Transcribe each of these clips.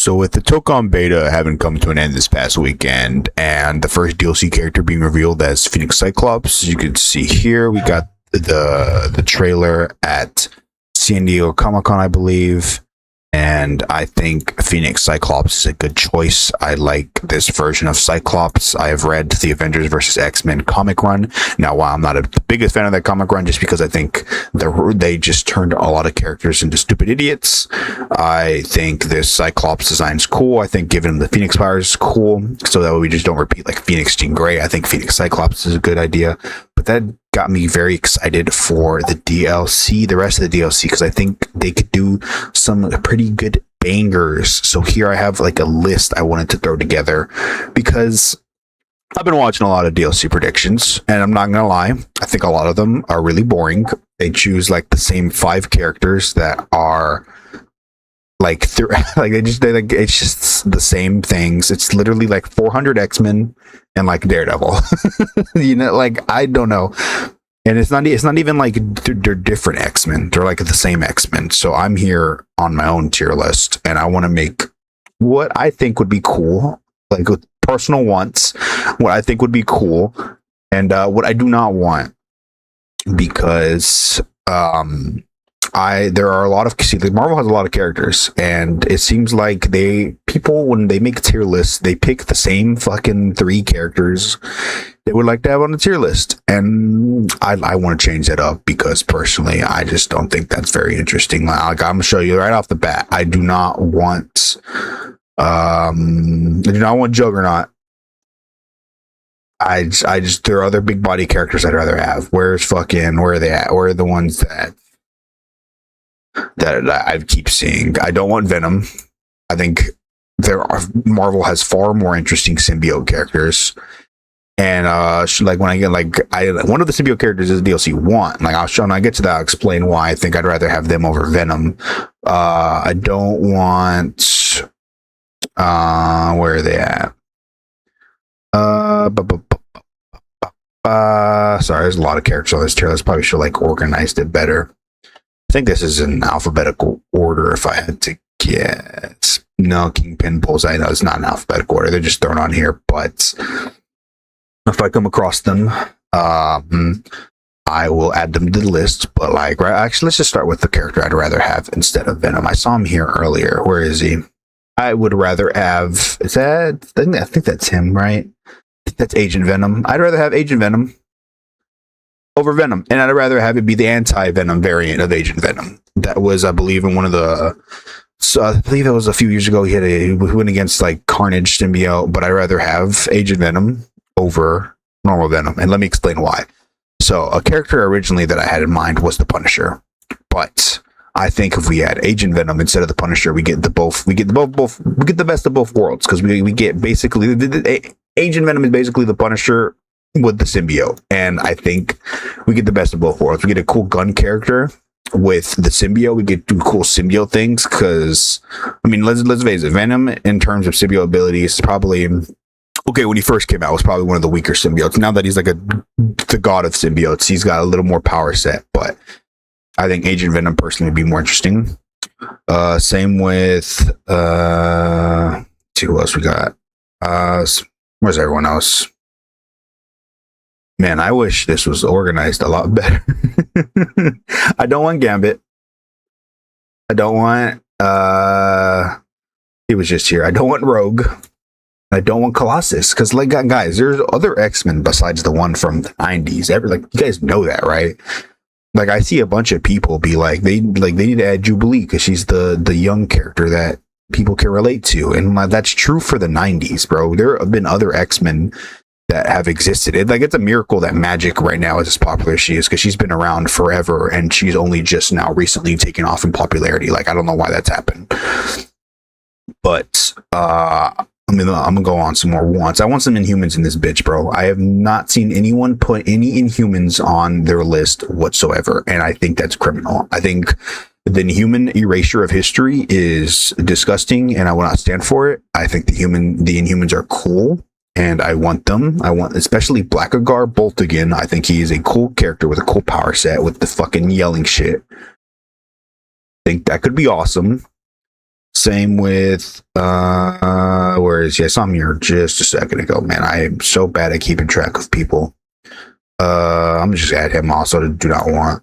So with the Tokon beta having come to an end this past weekend and the first DLC character being revealed as Phoenix Cyclops, as you can see here, we got the trailer at San Diego Comic-Con, I believe. And I think Phoenix Cyclops is a good choice. I like this version of Cyclops. I have read the Avengers vs. X-Men comic run. Now, while I'm not the biggest fan of that comic run, just because I think they just turned a lot of characters into stupid idiots, I think this Cyclops design is cool. I think giving him the Phoenix powers is cool, so that way we just don't repeat like Phoenix Jean Grey. I think Phoenix Cyclops is a good idea. But that got me very excited for the DLC, the rest of the DLC, because I think they could do some pretty good bangers. So here I have like a list I wanted to throw together because I've been watching a lot of DLC predictions, and I'm not gonna lie, I think a lot of them are really boring. They choose like the same 5 characters that are like it's just the same things. It's literally like 400 X-Men and like Daredevil. You know, like I don't know. And it's not even like they're different X-Men. They're like the same X-Men. So I'm here on my own tier list, and I want to make what I think would be cool, like with personal wants, what I think would be cool, and what I do not want, because there are a lot of Marvel has a lot of characters, and it seems like people when they make tier lists, they pick the same fucking 3 characters they would like to have on the tier list, and I want to change that up because personally I just don't think that's very interesting. Like I'm gonna show you right off the bat, I do not want Juggernaut. I just there are other big body characters I'd rather have. Where are they at? Where are the ones that I keep seeing? I don't want Venom. I think Marvel has far more interesting symbiote characters, and like when I get one of the symbiote characters is DLC 1. Like when I get to that, I'll explain why I think I'd rather have them over Venom. I don't want where are they at? Sorry, there's a lot of characters on this tier. Let's probably should like organized it better. I think this is in alphabetical order if I had to guess. No, Kingpin, Bullseye, no, it's not in alphabetical order. They're just thrown on here, but if I come across them, I will add them to the list. But like, right, actually, let's just start with the character I'd rather have instead of Venom. I saw him here earlier. Where is he? I would rather have, I think that's him, right? That's Agent Venom. I'd rather have Agent Venom over Venom, and I'd rather have it be the anti-Venom variant of Agent Venom. That was, I believe, in one of the. So I believe it was a few years ago. He went against like Carnage symbiote, but I'd rather have Agent Venom over normal Venom, and let me explain why. So a character originally that I had in mind was the Punisher, but I think if we had Agent Venom instead of the Punisher, we get the best of both worlds, because we get basically Agent Venom is basically the Punisher with the symbiote, and I think we get the best of both worlds. We get a cool gun character with the symbiote. We get do cool symbiote things, because I mean, let's face it, Venom in terms of symbiote abilities is probably okay. When he first came out, was probably one of the weaker symbiotes. Now that he's like the god of symbiotes, he's got a little more power set, but I think Agent Venom personally would be more interesting. Same with see who else we got. Where's everyone else? Man, I wish this was organized a lot better. I don't want Gambit. I don't want he was just here. I don't want Rogue. I don't want Colossus, because like guys, there's other X-Men besides the one from the 90s. You guys know that, right? Like I see a bunch of people be like they need to add Jubilee because she's the young character that people can relate to, and that's true for the 90s, bro. There have been other X-Men that have existed. It's a miracle that Magic right now is as popular as she is, because she's been around forever and she's only just now recently taken off in popularity. Like I don't know why that's happened, but I'm gonna go on some more wants. I want some Inhumans in this bitch, bro. I have not seen anyone put any Inhumans on their list whatsoever, and I think that's criminal. I think the Inhuman erasure of history is disgusting, and I will not stand for it. I think the Inhumans are cool, and I want them. I want especially Blackagar Bolt again. I think he is a cool character with a cool power set with the fucking yelling shit. I think that could be awesome. Same with where is he? I saw him here just a second ago. Man, I am so bad at keeping track of people. I'm just add him also to do not want.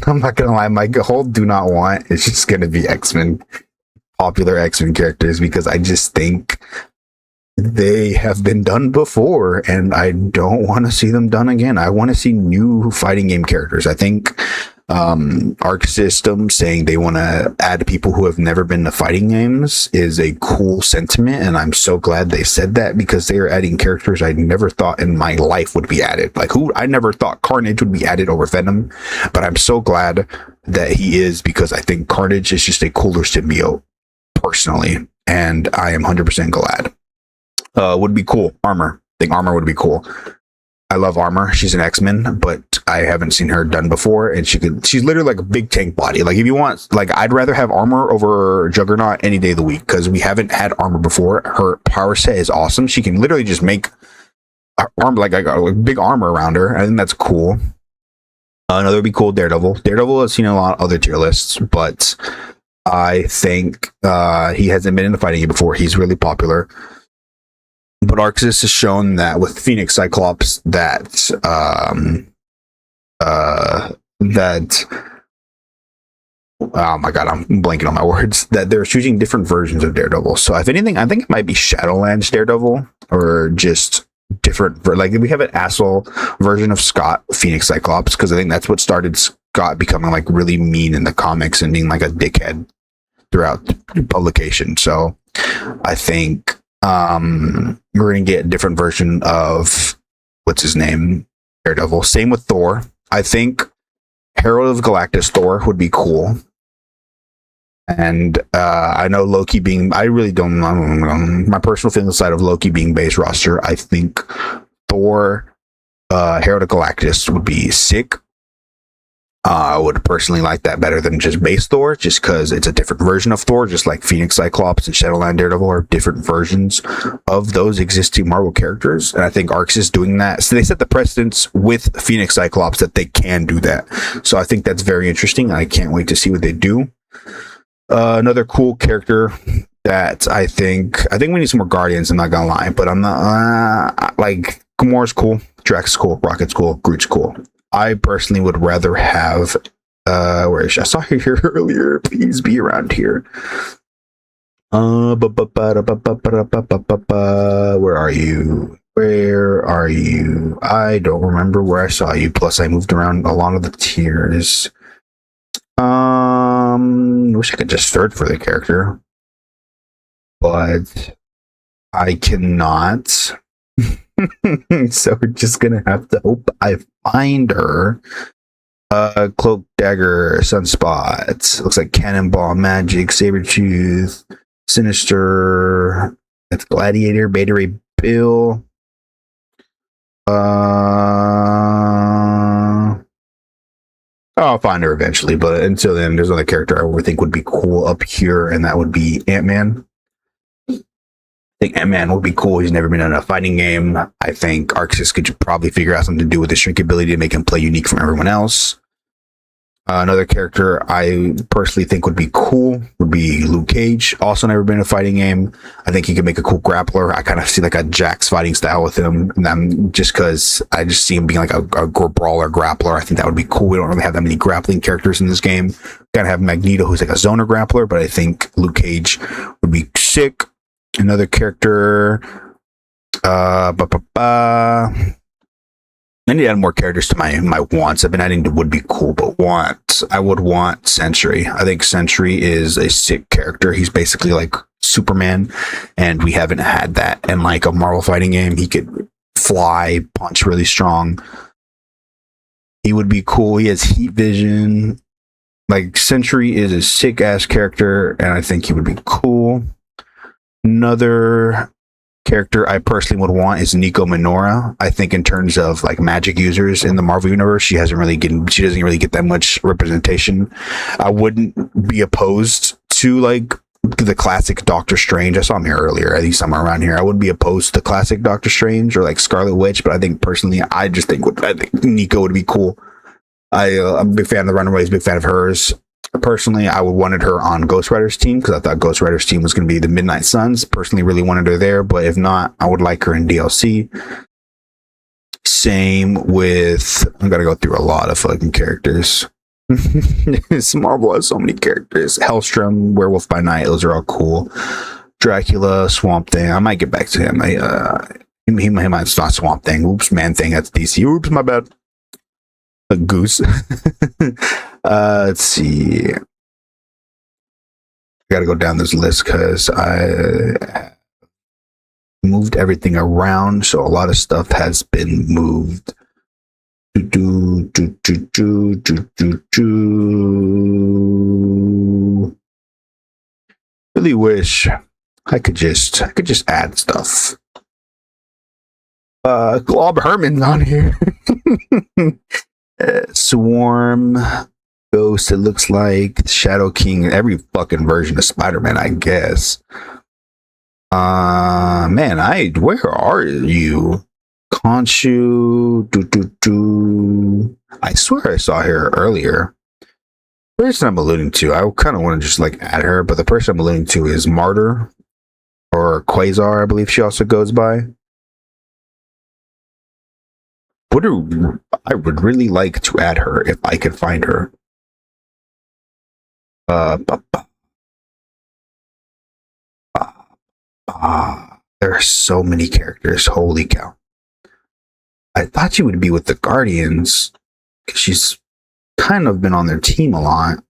I'm not gonna lie, my whole do not want is just gonna be X-Men, popular X-Men characters, because I just think they have been done before and I don't want to see them done again. I want to see new fighting game characters. I think Arc System saying they want to add people who have never been to fighting games is a cool sentiment, and I'm so glad they said that, because they are adding characters I never thought in my life would be added. Like, who I never thought Carnage would be added over Venom, but I'm so glad that he is, because I think Carnage is just a cooler symbiote personally, and I am 100% glad. Would be cool. Armor. I think Armor would be cool. I love Armor. She's an X-Men, but I haven't seen her done before, and she's literally like a big tank body. Like, if you want, like, I'd rather have Armor over Juggernaut any day of the week, because we haven't had Armor before. Her power set is awesome. She can literally just make armor, like a big armor around her. I think that's cool. Another would be cool, Daredevil. Daredevil has seen a lot of other tier lists, but I think he hasn't been in the fighting game before. He's really popular. But Arxis has shown that with Phoenix Cyclops that oh my god, I'm blanking on my words, that they're choosing different versions of Daredevil. So if anything, I think it might be Shadowlands Daredevil, or just different, like we have an asshole version of Scott Phoenix Cyclops, because I think that's what started Scott becoming like really mean in the comics and being like a dickhead throughout the publication. So I think we're gonna get a different version of what's his name, Daredevil. Same with Thor. I think Herald of Galactus Thor would be cool. And I know Loki being, I really don't know, my personal feeling side of Loki being base roster, I think Thor, Herald of Galactus would be sick. I would personally like that better than just base Thor, just because it's a different version of Thor, just like Phoenix Cyclops and Shadowland Daredevil are different versions of those existing Marvel characters. And I think Arx is doing that. So they set the precedence with Phoenix Cyclops that they can do that. So I think that's very interesting. I can't wait to see what they do. Another cool character that I think we need some more Guardians, I'm not gonna lie, but I'm not like Gamora's cool, Drax is cool, Rocket's cool, Groot's cool. I personally would rather have where is she? I saw her here earlier. Please be around here. Where are you? Where are you? I don't remember where I saw you. Plus, I moved around along the tiers. Wish I could just search for the character, but I cannot. So we're just gonna have to hope I find her. Cloak, Dagger, Sunspot, looks like Cannonball, Magic, Sabretooth, Sinister, that's Gladiator, Beta Ray Bill. I'll find her eventually, but until then, there's another character I would think would be cool up here, and that would be Ant-Man. I think Ant-Man would be cool. He's never been in a fighting game. I think Arxis could probably figure out something to do with his shrink ability to make him play unique from everyone else. Another character I personally think would be cool would be Luke Cage. Also never been in a fighting game. I think he could make a cool grappler. I kind of see like a Jax fighting style with him. And I'm just because I just see him being like a brawler grappler. I think that would be cool. We don't really have that many grappling characters in this game. Kind of have Magneto, who's like a zoner grappler, but I think Luke Cage would be sick. Another character, I need to add more characters to my wants. I've been adding to would be cool, but I would want Sentry. I think Sentry is a sick character. He's basically like Superman, and we haven't had that in like a Marvel fighting game. He could fly, punch really strong. He would be cool. He has heat vision. Like, Sentry is a sick ass character, and I think he would be cool. Another character I personally would want is Nico Minora. I think in terms of like magic users in the Marvel universe, she doesn't really get that much representation. I wouldn't be opposed to like the classic Doctor Strange. I saw him here earlier, I think somewhere around here. I wouldn't be opposed to classic Doctor Strange or like Scarlet Witch, but I think personally, I think Nico would be cool. I'm a big fan of the Runaways, big fan of hers. Personally, I would wanted her on Ghost Rider's team because I thought Ghost Rider's team was going to be the Midnight Suns. Personally, really wanted her there, but if not, I would like her in DLC. Same with, I'm going to go through a lot of fucking characters. Marvel has so many characters. Hellstrom, Werewolf by Night, those are all cool. Dracula, Swamp Thing. I might get back to him. He might not Swamp Thing. Oops, Man Thing. That's DC. Oops, my bad. A goose. Let's see. I gotta go down this list because I moved everything around, so a lot of stuff has been moved. Really wish I could just add stuff. Glob Herman's on here. Swarm, Ghost, it looks like Shadow King, every fucking version of Spider-Man, I guess. Man, where are you? Khonshu, I swear I saw her earlier. The person I'm alluding to, I kind of want to just like add her, but the person I'm alluding to is Martyr or Quasar, I believe she also goes by. I would really like to add her if I could find her. There are so many characters. Holy cow. I thought she would be with the Guardians because she's kind of been on their team a lot.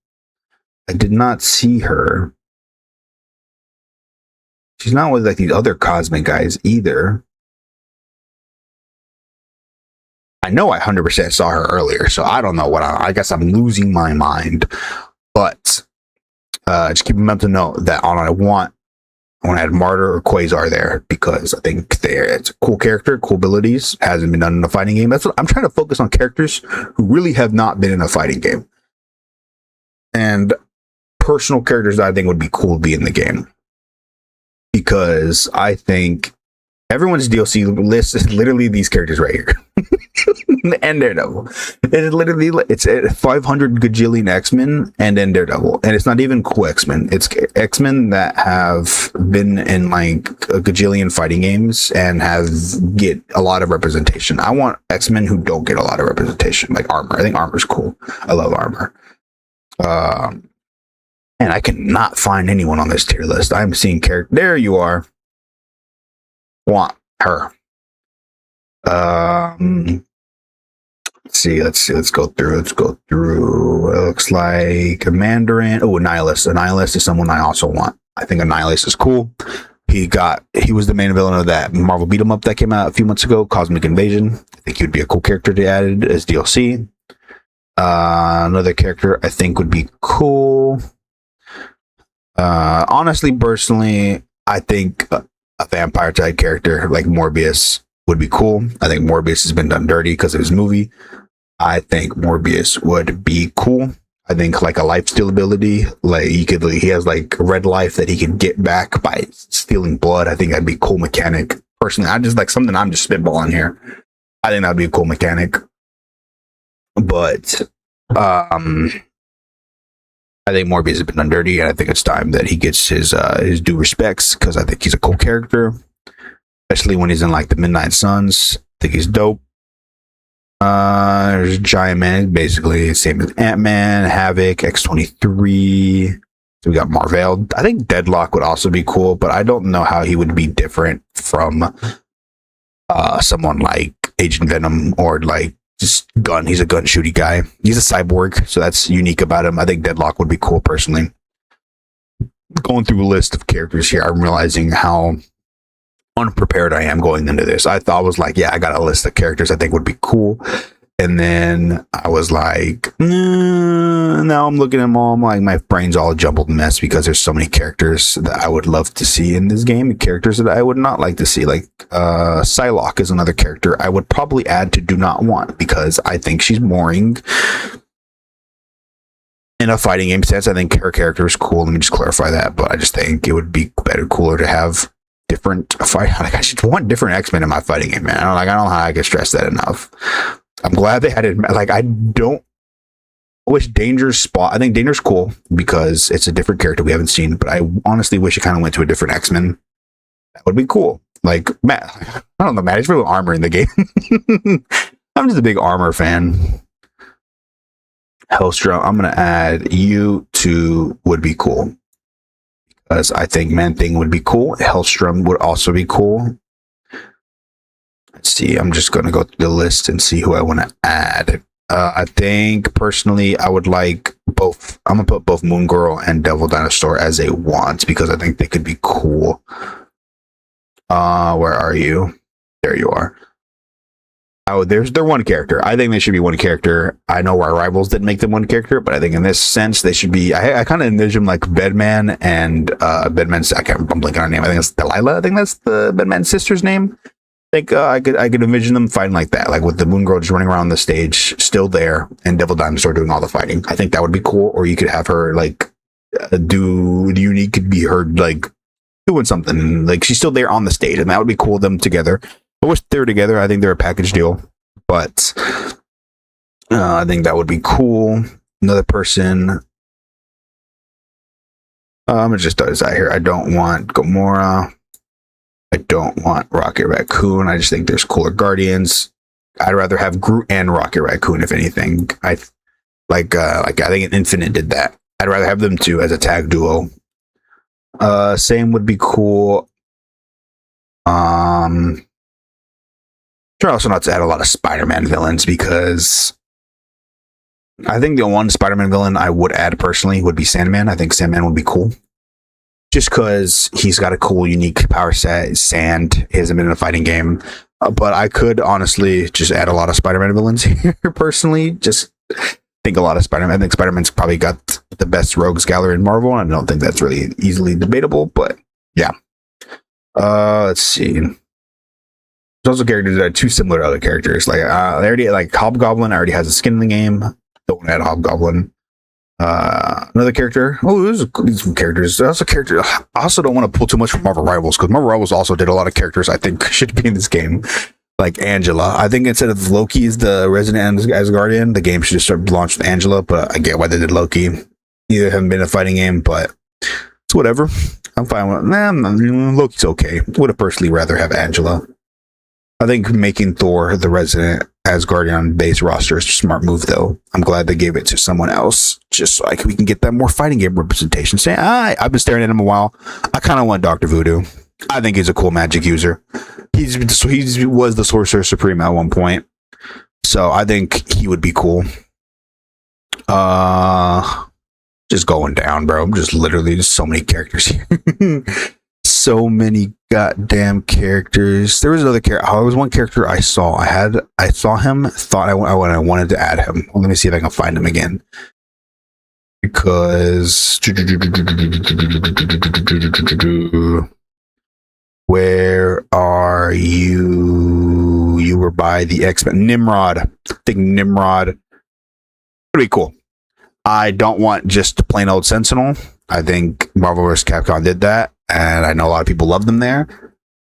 I did not see her. She's not with like these other cosmic guys either. I know I 100% saw her earlier, so I don't know I guess I'm losing my mind. But just keep them up to know that I want to add Martyr or Quasar there because I think it's a cool character, cool abilities, hasn't been done in a fighting game. That's what I'm trying to focus on, characters who really have not been in a fighting game. And personal characters that I think would be cool to be in the game. Because I think everyone's DLC list is literally these characters right here. And Daredevil. It's 500 gajillion X-Men and then Daredevil. And it's not even cool X-Men. It's X-Men that have been in like a gajillion fighting games and get a lot of representation. I want X-Men who don't get a lot of representation, like Armor. I think Armor's cool. I love Armor. And I cannot find anyone on this tier list. I'm seeing character. There you are. Want her. Let's see. Let's go through. It looks like a Mandarin. Oh, Annihilus. Annihilus is someone I also want. I think Annihilus is cool. He was the main villain of that Marvel beat 'em up that came out a few months ago, Cosmic Invasion. I think he would be a cool character to add as DLC. Another character I think would be cool. Honestly, personally, I think a vampire type character like Morbius would be cool. I think Morbius has been done dirty because of his movie. I think Morbius would be cool. I think like a lifesteal ability, like he has like red life that he can get back by stealing blood. I think that'd be a cool mechanic. Personally, I just like something I'm just spitballing here. I think that'd be a cool mechanic. But I think Morbius has been done dirty, and I think it's time that he gets his due respects because I think he's a cool character, especially when he's in like the Midnight Suns. I think he's dope. There's Giant Man, basically same as Ant-Man, Havoc, X-23. So we got Marvel. I think Deadlock would also be cool, but I don't know how he would be different from someone like Agent Venom or like just gun. He's a gun shooty guy. He's a cyborg, so that's unique about him. I think Deadlock would be cool personally. Going through a list of characters here, I'm realizing how unprepared I am going into this. I thought I was like, yeah, I got a list of characters I think would be cool. And then I was like, now I'm looking at them all. I'm like, my brain's all a jumbled mess because there's so many characters that I would love to see in this game. Characters that I would not like to see. Like Psylocke is another character I would probably add to do not want because I think she's boring. In a fighting game sense, I think her character is cool. Let me just clarify that. But I just think it would be cooler to have different fight. Like I just want different X-Men in my fighting game, man. I don't know how I can stress that enough. I'm glad they had it. Like I don't I wish Danger's spot. I think Danger's cool because it's a different character we haven't seen. But I honestly wish it kind of went to a different X-Men. That would be cool. Like Matt, I don't know, Matt. There's really armor in the game. I'm just a big armor fan. Hellstrom, I'm gonna add you to would be cool because I think Man Thing would be cool. Hellstrom would also be cool. Let's see. I'm just gonna go through the list and see who I want to add. I think personally, I would like both. I'm gonna put both Moon Girl and Devil Dinosaur as a want because I think they could be cool. Where are you? There you are. Oh, they're one character. I think they should be one character. I know our rivals didn't make them one character, but I think in this sense they should be. I kind of envision like Bedman and Bedman's. I'm blanking on her name. I think it's Delilah. I think that's the Bedman's sister's name. I think I could envision them fighting like that, like with the Moon Girl just running around the stage, still there, and Devil Dinosaur doing all the fighting. I think that would be cool. Or you could have her like do the unique could be her like doing something like she's still there on the stage, and that would be cool. Them together. I wish they were together. I think they're a package deal, but I think that would be cool. Another person. I'm gonna just throw this out here. I don't want Gamora. I don't want Rocket Raccoon. I just think there's cooler Guardians. I'd rather have Groot and Rocket Raccoon, if anything. I think Infinite did that. I'd rather have them two as a tag duo. Same would be cool. Try also not to add a lot of Spider-Man villains because I think the one Spider-Man villain I would add personally would be Sandman. I think Sandman would be cool. Just because he's got a cool, unique power set. Sand. He hasn't been in a fighting game. But I could honestly just add a lot of Spider-Man villains here personally. Just think a lot of Spider-Man. I think Spider-Man's probably got the best rogues gallery in Marvel. I don't think that's really easily debatable, but yeah. Let's see. There's also characters that are too similar to other characters. Like they already like Hobgoblin already has a skin in the game. Don't want to add Hobgoblin. Another character. Oh, there's some characters. There's also characters. I also don't want to pull too much from Marvel Rivals because Marvel Rivals also did a lot of characters I think should be in this game. Like Angela. I think instead of Loki as the resident Asgardian, the game should just start launched with Angela, but I get why they did Loki. Neither haven't been a fighting game, but it's whatever. I'm fine with Loki's okay. Would have personally rather have Angela. I think making Thor the resident Asgardian base roster is a smart move, though. I'm glad they gave it to someone else, just so we can get that more fighting game representation. Say, I've been staring at him a while. I kind of want Dr. Voodoo. I think he's a cool magic user. He was the Sorcerer Supreme at one point, so I think he would be cool. Just going down, bro. I'm just literally just so many characters here. So many goddamn characters. There was another character. Oh, there was one character I saw. I saw him. Thought I wanted to add him. Well, let me see if I can find him again. Because where are you? You were by the X-Men. Nimrod. I think Nimrod. Pretty cool. I don't want just plain old Sentinel. I think Marvel vs. Capcom did that, and I know a lot of people love them there.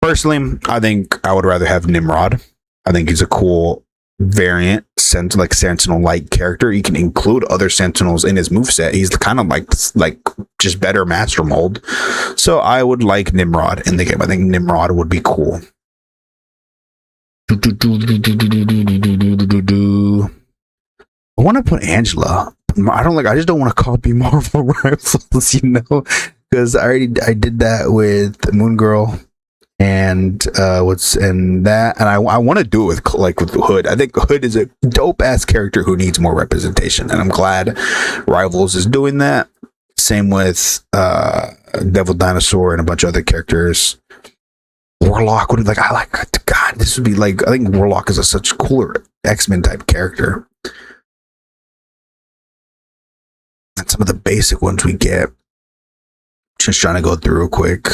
Personally, I think I would rather have Nimrod. I think he's a cool variant, like Sentinel-like character. You can include other Sentinels in his moveset. He's kind of like just better Master Mold. So I would like Nimrod in the game. I think Nimrod would be cool. I want to put Angela. I just don't want to copy Marvel Rivals, because I did that with Moon Girl and that, and I want to do it with Hood. I think Hood is a dope ass character who needs more representation, and I'm glad Rivals is doing that. Same with Devil Dinosaur and a bunch of other characters. Warlock would this would be like, I think Warlock is such a cooler X-Men type character. And some of the basic ones we get. Just trying to go through real quick.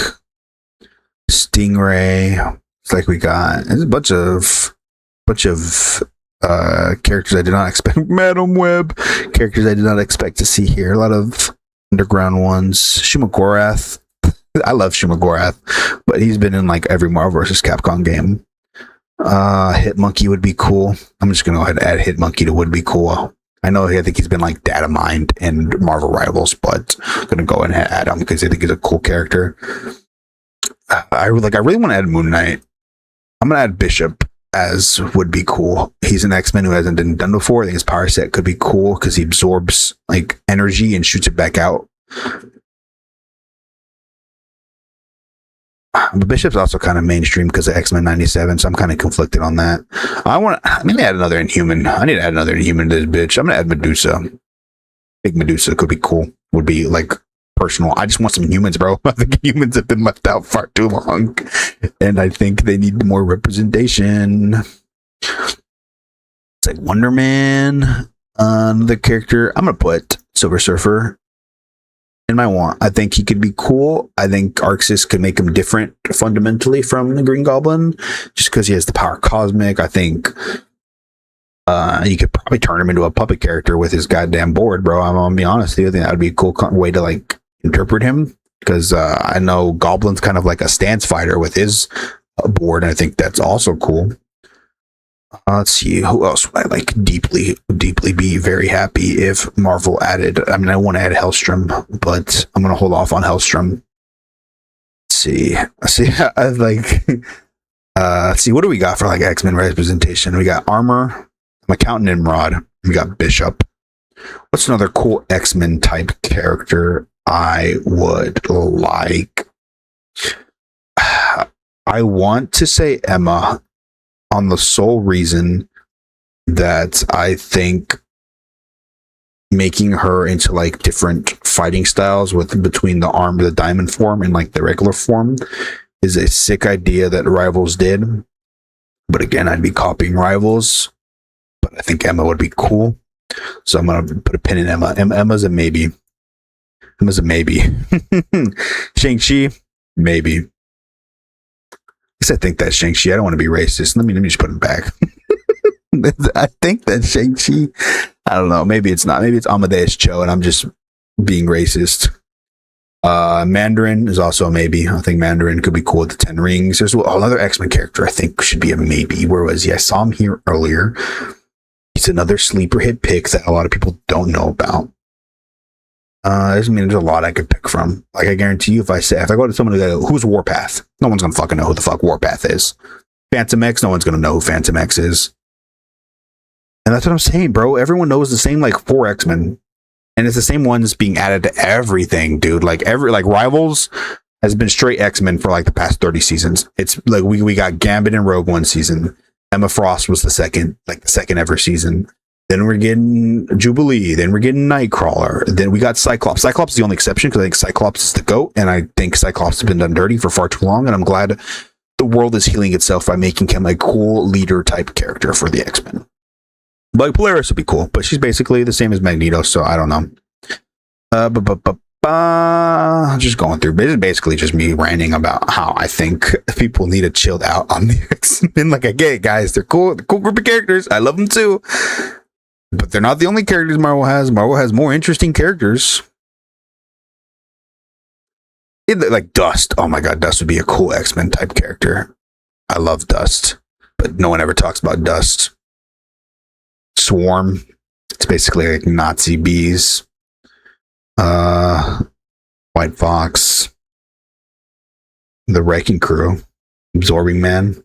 Stingray. It's like we got. There's a bunch of characters I did not expect. Madam Web. Characters I did not expect to see here. A lot of underground ones. Shumagorath. I love Shumagorath, but he's been in like every Marvel vs. Capcom game. Hitmonkey would be cool. I'm just gonna go ahead and add Hitmonkey to would be cool. I know I think he's been like data mined in Marvel Rivals, but I'm gonna go and add him because I think he's a cool character. I really want to add Moon Knight. I'm gonna add Bishop as would be cool. He's an X-Men who hasn't been done before. I think his power set could be cool because he absorbs like energy and shoots it back out. But Bishop's also kind of mainstream because of X-Men 97, so I'm kind of conflicted on that. I need to add another Inhuman. I need to add another Inhuman to this bitch. I'm gonna add Medusa. I think Medusa could be cool. Would be like personal. I just want some humans, bro. I think humans have been left out far too long, and I think they need more representation. It's like Wonder Man, the character. I'm gonna put Silver Surfer in my want. I think he could be cool. I think Arxis could make him different fundamentally from the Green Goblin, just because he has the power cosmic. I think you could probably turn him into a puppet character with his goddamn board, bro. I'm gonna be honest with you. I think that would be a cool way to like interpret him, because I know Goblin's kind of like a stance fighter with his board, and I think that's also cool. Let's see, who else would I like deeply be very happy if Marvel added? I mean, I want to add Hellstrom, but I'm gonna hold off on Hellstrom. Let's see, I like. Let's see, what do we got for like X-Men representation? We got Armor, McCountain, Nimrod. We got Bishop. What's another cool X-Men type character I would like? I want to say Emma, on the sole reason that I think making her into like different fighting styles with between the arm, the diamond form, and like the regular form is a sick idea that Rivals did. But again, I'd be copying Rivals, but I think Emma would be cool. So I'm gonna put a pin in Emma. Emma's a maybe. Emma's a maybe. Shang-Chi, maybe. I think that's Shang-Chi. I don't want to be racist. Let me just put him back. I think that Shang-Chi, I don't know. Maybe it's not. Maybe it's Amadeus Cho, and I'm just being racist. Mandarin is also a maybe. I think Mandarin could be cool with the 10 rings. There's another X-Men character I think should be a maybe. Where was he? I saw him here earlier. He's another sleeper hit pick that a lot of people don't know about. There's a lot I could pick from. Like, I guarantee you, if I go to someone who goes, who's Warpath? No one's gonna fucking know who the fuck Warpath is. Phantom X, no one's gonna know who Phantom X is. And that's what I'm saying, bro. Everyone knows the same like 4 X-Men, and it's the same ones being added to everything, dude. Like Rivals has been straight X-Men for like the past 30 seasons. It's like we got Gambit and Rogue one season. Emma Frost was the second ever season. Then we're getting Jubilee. Then we're getting Nightcrawler. Then we got Cyclops. Cyclops is the only exception because I think Cyclops is the GOAT, and I think Cyclops has been done dirty for far too long, and I'm glad the world is healing itself by making him a cool leader type character for the X-Men. Like Polaris would be cool, but she's basically the same as Magneto, so I don't know. Just going through. This is basically just me ranting about how I think people need to chill out on the X-Men. Like, I get it, guys. They're cool. They're a cool group of characters. I love them too. But they're not the only characters Marvel has. Marvel has more interesting characters. Like Dust. Oh my god, Dust would be a cool X-Men type character. I love Dust. But no one ever talks about Dust. Swarm. It's basically like Nazi bees. White Fox. The Wrecking Crew. Absorbing Man.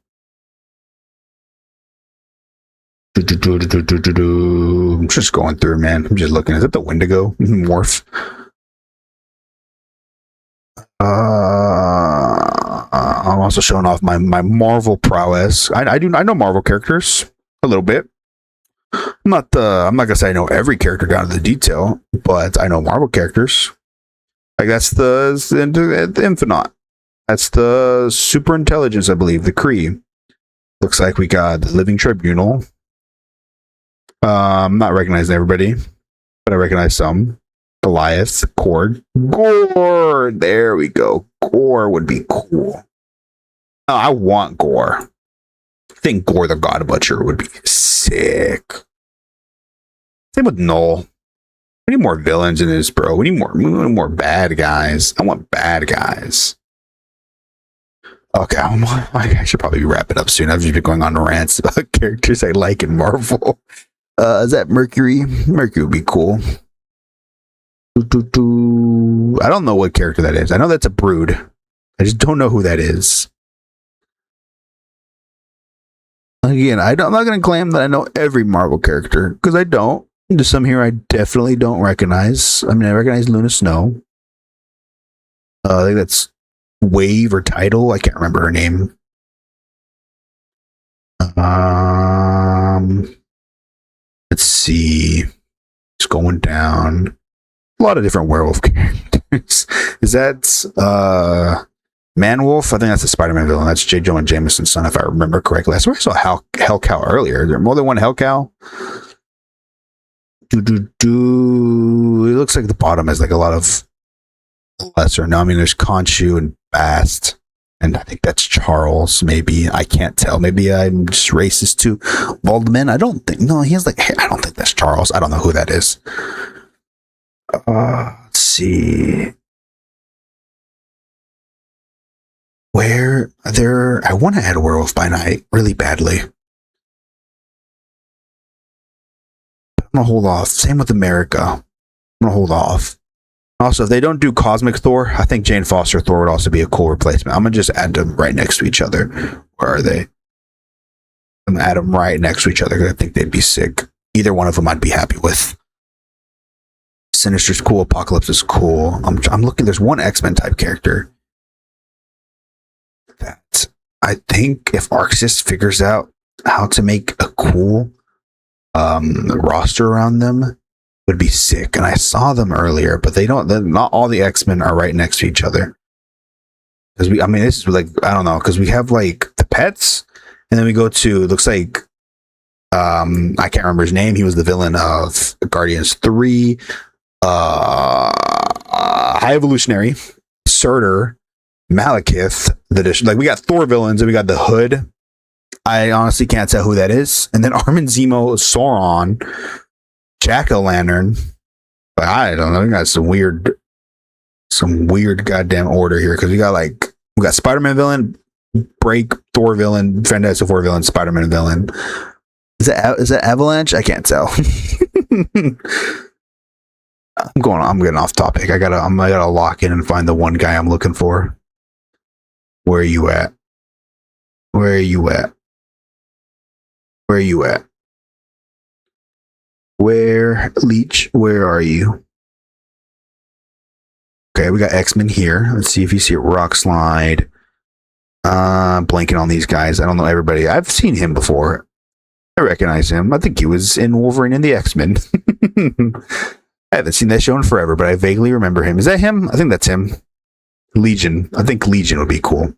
I'm just going through, man. I'm just looking. Is it the Wendigo Morph? I'm also showing off my Marvel prowess. I know Marvel characters a little bit. I'm not gonna say I know every character down to the detail, but I know Marvel characters. Like that's the Infinite. That's the Super Intelligence, I believe. The Kree. Looks like we got the Living Tribunal. I'm not recognizing everybody, but I recognize some. Goliath, Cord, Gore. There we go. Gore would be cool. Oh, I want Gore. I think Gore the God Butcher would be sick. Same with Null. We need more villains in this, bro. We need more bad guys. I want bad guys. Okay, I should probably wrap it up soon. I've just been going on rants about characters I like in Marvel. Is that Mercury? Mercury would be cool. I don't know what character that is. I know that's a brood. I just don't know who that is. Again, I'm not going to claim that I know every Marvel character, because I don't. There's some here I definitely don't recognize. I mean, I recognize Luna Snow. I think that's Wave or Tidal. I can't remember her name. Let's see. It's going down. A lot of different werewolf characters. Is that Manwolf? I think that's the Spider-Man villain. That's J. Jonah Jameson's son, if I remember correctly. I swear I saw Hellcow earlier. Is there more than one Hellcow? It looks like the bottom has like a lot of lesser. No, I mean there's Khonshu and Bast, and I think that's Charles. Maybe I can't tell. Maybe I'm just racist to bald men. I don't think. No, he has like. I don't think that's Charles. I don't know who that is. Let's see. Where there, I want to add Werewolf by Night really badly. I'm gonna hold off. Same with America. I'm gonna hold off. Also, if they don't do Cosmic Thor, I think Jane Foster Thor would also be a cool replacement. I'm gonna just add them right next to each other. Where are they? I'm gonna add them right next to each other because I think they'd be sick. Either one of them I'd be happy with. Sinister's cool. Apocalypse is cool. I'm looking. There's one X-Men type character that I think if Arxis figures out how to make a cool roster around them, would be sick. And I saw them earlier, but not all the X-Men are right next to each other. Because this is like, I don't know, because we have like the pets, and then we go to, it looks like, I can't remember his name. He was the villain of Guardians 3, High Evolutionary, Surtur, Malekith, like we got Thor villains, and we got the Hood. I honestly can't tell who that is. And then Armin Zemo, Sauron, Jack-o'-lantern. I don't know. We got some weird goddamn order here, because we got Spider-Man villain, Break, Thor villain, Fantastic Four villain, Spider-Man villain. Is that Avalanche? I can't tell. I'm getting off topic. I gotta lock in and find the one guy I'm looking for. Where are you at? Where are you at? Where are you at? Where, Leech, where are you? Okay, we got X-Men here. Let's see if you see it. Rock Slide. Blanking on these guys. I don't know everybody. I've seen him before. I recognize him. I think he was in Wolverine and the X-Men. I haven't seen that show in forever, but I vaguely remember him. Is that him? I think that's him. Legion. I think Legion would be cool.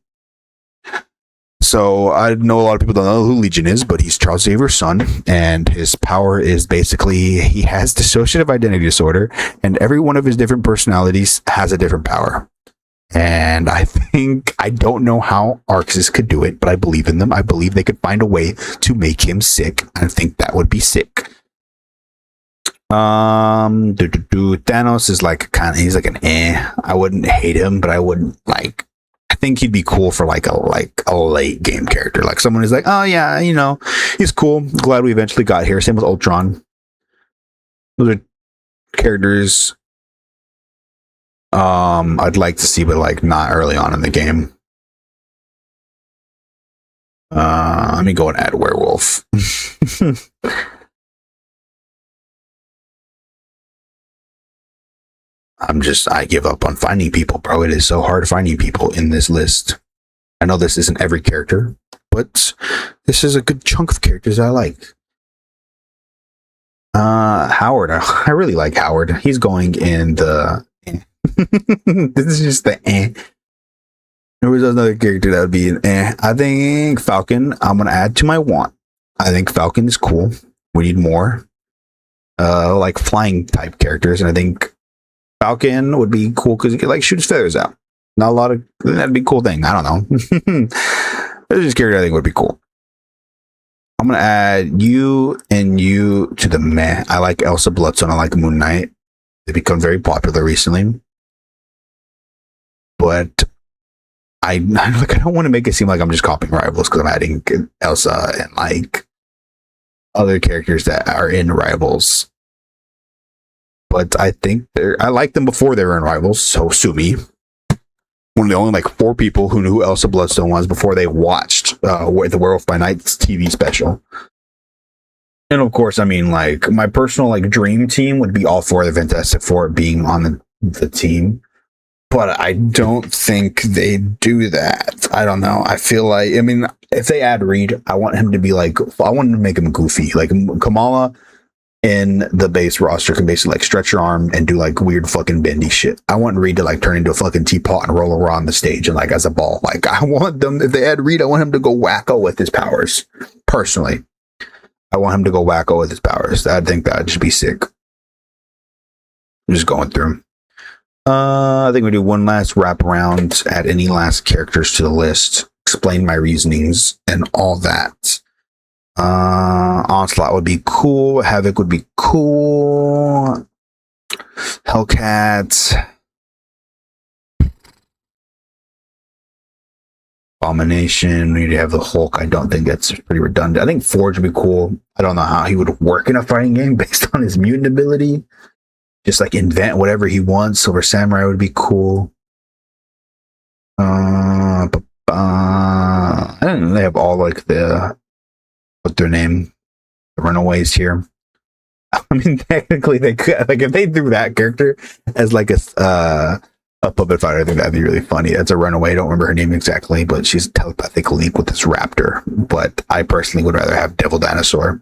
So I know a lot of people don't know who Legion is, but he's Charles Xavier's son, and his power is basically he has dissociative identity disorder, and every one of his different personalities has a different power. And I don't know how Arxis could do it, but I believe in them. I believe they could find a way to make him sick. I think that would be sick. Thanos is like he's like an I wouldn't hate him, but I wouldn't like. I think he'd be cool for like a late game character, like someone who's like, oh yeah, he's cool. Glad we eventually got here. Same with Ultron. Those are characters I'd like to see, but like not early on in the game. Let me go and add werewolf. I give up on finding people, bro. It is so hard finding people in this list. I know this isn't every character, but this is a good chunk of characters I like. Howard. I really like Howard. He's going in the... This is just the There was another character that would be an I think Falcon, I'm going to add to my want. I think Falcon is cool. We need more like flying type characters, and I think Falcon would be cool because he could like shoot his feathers out. Not a lot of that'd be a cool thing. I don't know. This is a character I think would be cool. I'm gonna add you and you to the meh. I like Elsa Bloodstone. I like Moon Knight. They've become very popular recently, but I don't want to make it seem like I'm just copying Rivals because I'm adding Elsa and like other characters that are in Rivals. But I think I liked them before they were in Rivals, so sue me. One of the only like 4 people who knew who Elsa Bloodstone was before they watched the Werewolf by Night's TV special. And of course, I mean, like, my personal like dream team would be all 4 of the Fantastic Four being on the team. But I don't think they do that. I don't know. I feel like, I mean, if they add Reed, I want him to be like, I want to make him goofy. Like Kamala in the base roster can basically like stretch your arm and do like weird fucking bendy shit. I want Reed to like turn into a fucking teapot and roll around the stage and like as a ball. Like I want them, if they add Reed, I want him to go wacko with his powers. Personally, I want him to go wacko with his powers. I think that'd just be sick. I'm just going through. I think we do one last wrap around, add any last characters to the list, explain my reasonings and all that. Onslaught would be cool. Havoc would be cool. Hellcat. Abomination. We need to have the Hulk. I don't think that's pretty redundant. I think Forge would be cool. I don't know how he would work in a fighting game based on his mutant ability. Just like invent whatever he wants. Silver Samurai would be cool. I don't know. They have all like the, what's their name? The Runaways here. I mean, technically they could, like, if they threw that character as like a puppet fighter, I think that'd be really funny. That's a Runaway. I don't remember her name exactly, but she's a telepathic link with this raptor. But I personally would rather have Devil Dinosaur.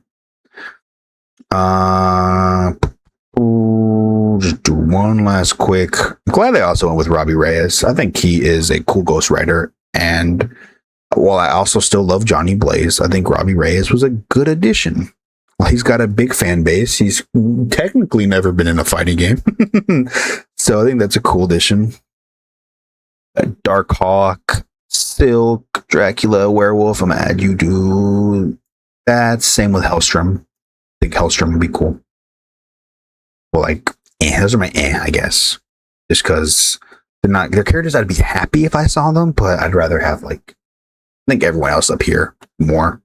Just do one last quick. I'm glad they also went with Robbie Reyes. I think he is a cool Ghost Rider. And while I also still love Johnny Blaze, I think Robbie Reyes was a good addition. Well, he's got a big fan base. He's technically never been in a fighting game. So I think that's a cool addition. Dark Hawk, Silk, Dracula, Werewolf. I'm going to add you to that. Same with Hellstrom. I think Hellstrom would be cool. Well, like, those are my I guess. Just because they're characters I'd be happy if I saw them, but I'd rather have, like, I think everyone else up here more.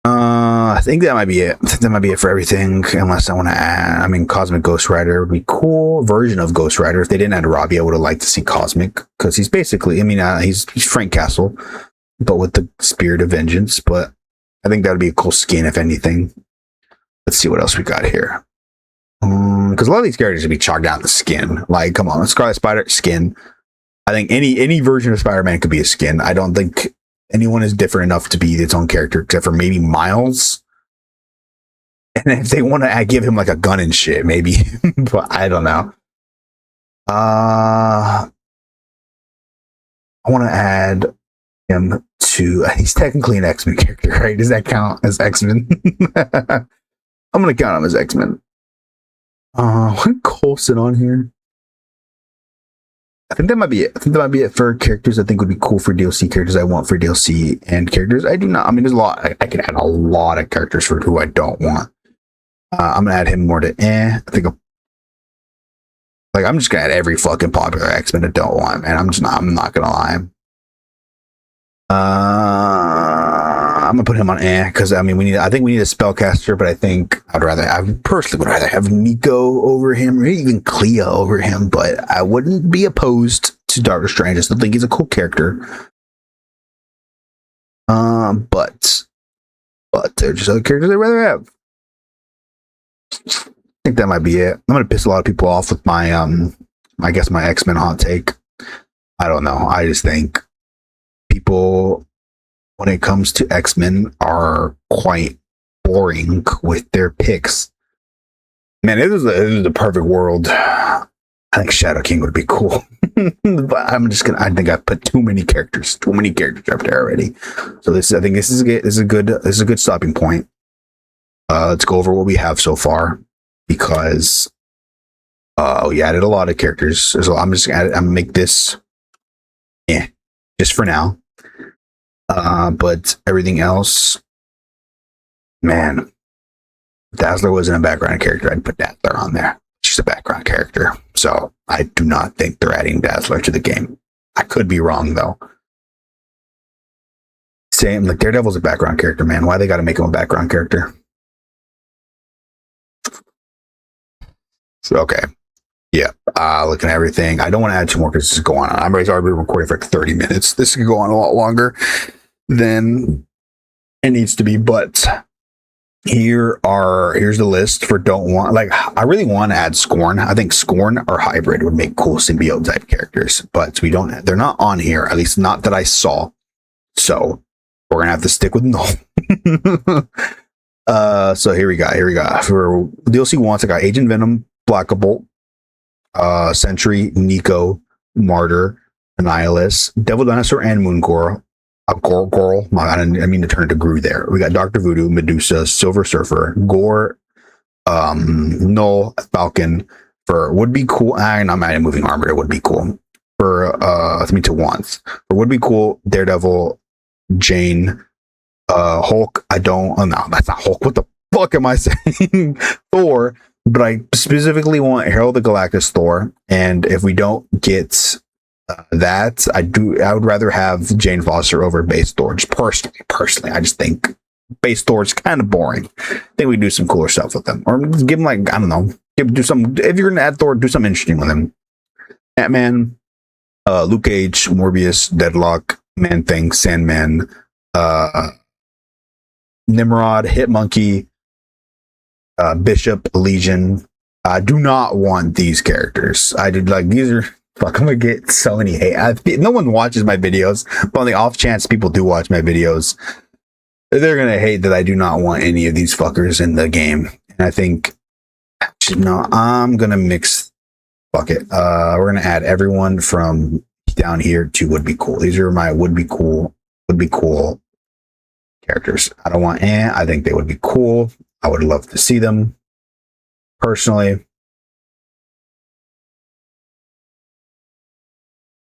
I think that might be it. I think that might be it for everything, unless I want to add, I mean, Cosmic Ghost Rider would be cool. Version of Ghost Rider. If they didn't add Robbie, I would have liked to see Cosmic, because he's basically, I mean, he's Frank Castle, but with the Spirit of Vengeance. But I think that would be a cool skin, if anything. Let's see what else we got here. Because a lot of these characters would be chalked down to skin. Like, come on, Scarlet Spider, skin. I think any version of Spider-Man could be a skin. I don't think anyone is different enough to be its own character, except for maybe Miles. And if they want to give him like a gun and shit, maybe. But I don't know. I want to add him to, he's technically an X-Men character, right? Does that count as X-Men? I'm going to count him as X-Men. What Coulson on here? I think that might be it. I think that might be it for characters I think would be cool for DLC, characters I want for DLC, and characters I do not. I mean, there's a lot. I can add a lot of characters for who I don't want. I'm going to add him more to I think I'm just going to add every fucking popular X-Men I don't want, man. I'm not going to lie. I'm going to put him on because, I mean, I think we need a spellcaster, but I think I personally would rather have Nico over him, or even Clea over him, but I wouldn't be opposed to Doctor Strange. I still think he's a cool character. But there are just other characters I'd rather have. I think that might be it. I'm gonna piss a lot of people off with my I guess my X-Men hot take. I don't know. I just think people, when it comes to X-Men, are quite boring with their picks. Man, this is a perfect world. I think Shadow King would be cool. But I think I've put too many characters up there already. So I think this is a good stopping point. Let's go over what we have so far, because we added a lot of characters. So I'm gonna make this just for now. But everything else, man, Dazzler wasn't a background character. I'd put Dazzler on there. She's a background character. So I do not think they're adding Dazzler to the game. I could be wrong though. same. Like Daredevil's a background character, man. Why they got to make him a background character? So okay, yeah. Looking at everything, I don't want to add 2 more because this is going on. I'm already been recording for like 30 minutes. This could go on a lot longer than it needs to be, but here's the list for don't want. Like, I really want to add Scorn. I think Scorn or Hybrid would make cool symbiote type characters, but we don't. They're not on here, at least not that I saw. So we're gonna have to stick with Null. So here we go. For DLC wants, I got Agent Venom, Black Bolt, Sentry, Nico, Martyr, Annihilus, Devil Dinosaur, and Moon Girl. Gorl. I mean to turn it to Gru there. We got Dr. Voodoo, Medusa, Silver Surfer, Gore, Null, Falcon. For would be cool. I'm not mad at moving armor. It would be cool. For to wants. For would be cool. Daredevil, Jane, Hulk. No, that's not Hulk. What the fuck am I saying? Thor. But I specifically want Herald the Galactus Thor. And if we don't get that, I would rather have Jane Foster over base Thor. Just personally, I just think base Thor is kind of boring. I think we do some cooler stuff with them, or give them, like, I don't know, do some. If you're gonna add Thor, do something interesting with him. Ant-Man, Luke Cage, Morbius, Deadlock, Man-Thing, Sandman, Nimrod, Hitmonkey, Bishop, Legion. I do not want these characters. I did like these are. Fuck, I'm gonna get so many hate. No one watches my videos, but on the off chance people do watch my videos, they're gonna hate that I do not want any of these fuckers in the game. And I think, actually, no, I'm gonna mix. Fuck it. We're gonna add everyone from down here to would be cool. These are my would be cool characters. I don't want Ant. I think they would be cool. I would love to see them personally.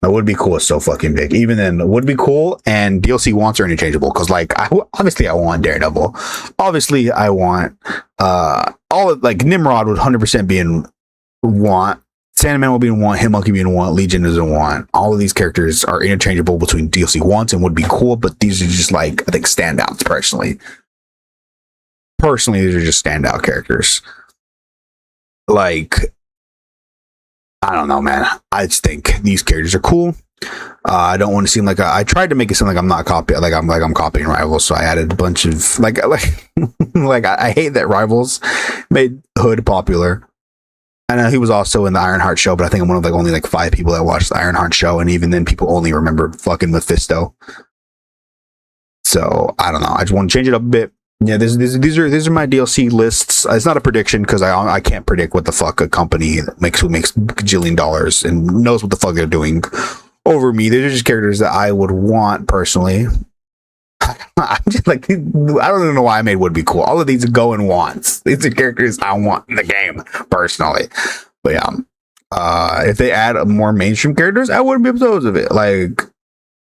That would be cool. It's so fucking big. Even then, would be cool. And DLC wants are interchangeable because, like, obviously I want Daredevil. Obviously, I want like Nimrod would 100% be in want. Sandman will be in want. Hitmonkey be in want. Legion is in want. All of these characters are interchangeable between DLC wants and would be cool. But these are just like, I think, standouts personally. These are just standout characters. Like, I don't know, man. I just think these characters are cool. I don't want to seem like I tried to make it seem like I'm not copying, like I'm copying Rivals. So I added a bunch of like I hate that Rivals made Hood popular. I know he was also in the Ironheart show, but I think I'm one of like only like 5 people that watched the Ironheart show, and even then, people only remember fucking Mephisto. So I don't know. I just want to change it up a bit. Yeah, these are my DLC lists. It's not a prediction because I can't predict what the fuck a company who makes $1 bajillion and knows what the fuck they're doing over me. These are just characters that I would want personally. I'm just like, I don't even know why I made would be cool. All of these go in wants. These are characters I want in the game personally. But yeah, if they add more mainstream characters, I wouldn't be opposed of it. Like,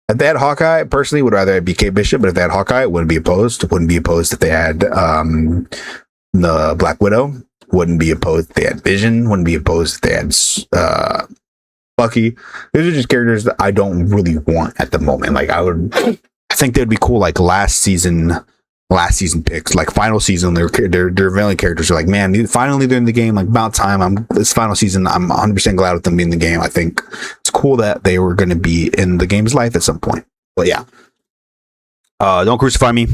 if they had Hawkeye, personally, would rather have BK Bishop, but if they had Hawkeye, wouldn't be opposed. Wouldn't be opposed if they had the Black Widow. Wouldn't be opposed if they had Vision. Wouldn't be opposed if they had Bucky. These are just characters that I don't really want at the moment. Like, I think they'd be cool. Like last season picks, like final season, their villain characters are like, man, finally they're in the game. Like, about time. This final season, I'm 100% glad with them being in the game. I think it's cool that they were going to be in the game's life at some point. But yeah, don't crucify me.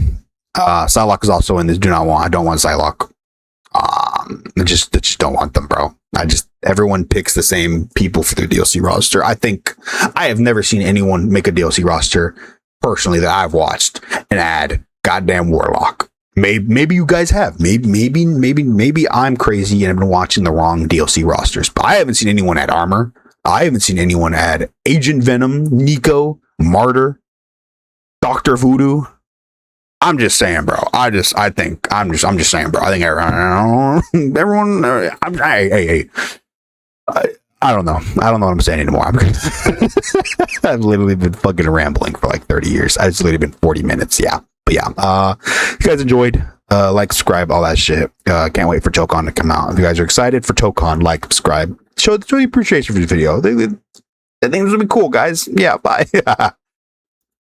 Psylocke is also in this. I don't want Psylocke. I just don't want them, bro. Everyone picks the same people for their DLC roster. I think I have never seen anyone make a DLC roster personally that I've watched and add goddamn Warlock. Maybe you guys have. Maybe I'm crazy and I've been watching the wrong DLC rosters. But I haven't seen anyone add Armor. I haven't seen anyone add Agent Venom, Nico, Martyr, Dr. Voodoo. I'm just saying, bro. I'm just saying, bro. I think everyone. Hey. I don't know. I don't know what I'm saying anymore. I've literally been fucking rambling for like 30 years. It's literally been 40 minutes. Yeah. But yeah, if you guys enjoyed, like, subscribe, all that shit. Can't wait for Tokon to come out. If you guys are excited for Tokon, like, subscribe. Show the appreciation for the video. I think this will be cool, guys. Yeah, bye.